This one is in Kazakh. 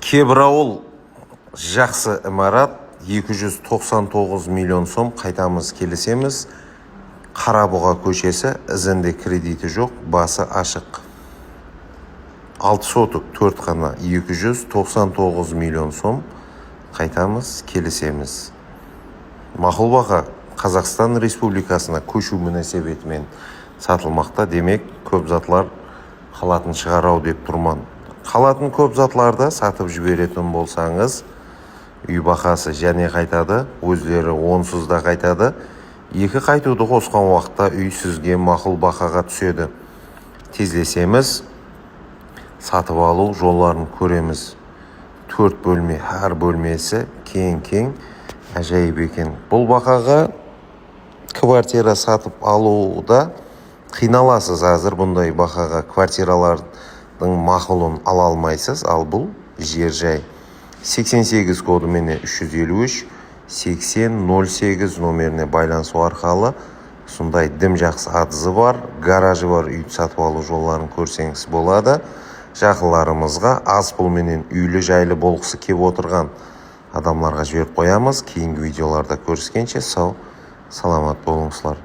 Кейбір ауыл жақсы имарат, 299 миллион сом қайтамыз келісеміз. Қарабұға көшесі, ізінде кредиті жоқ, басы ашық. 6 сотық 4 қана 299 миллион сом қайтамыз келісеміз. Мақұл баға Қазақстан Республикасына көшу мүнәсебетімен сатылмақта, демек көп затлар қалатын шығарау деп тұрман. Қалатын көп затларды сатып жіберетін болсаңыз, үй бақасы және қайтады, өздері онсыз да қайтады. Екі қайтуды қосқан уақытта үй сізге мақұл бақаға түседі. Тезлесеміз, сатып алу жолларын көреміз. 4 бөлме, әр бөлмесі кең, әжайып екен. Бұл бақаға квартира сатып алуда қиналасыз. Әзір бұндай бақаға квартиралардың мақұлын ала алмайсыз, ал бұл жер жай. 88 коды мене 353 8008 номеріне байланысу арқалы сондай дім жақсы адызы бар, гаражы бар үйді сатып алу жолларын көрсеңіз болады. Жақыларымызға аз пұлменен үйлі жайлы болғысы кеп отырған адамларға жіберіп қоямыз. Кейінгі видеоларда көріскенше сау, саламат болыңыздар.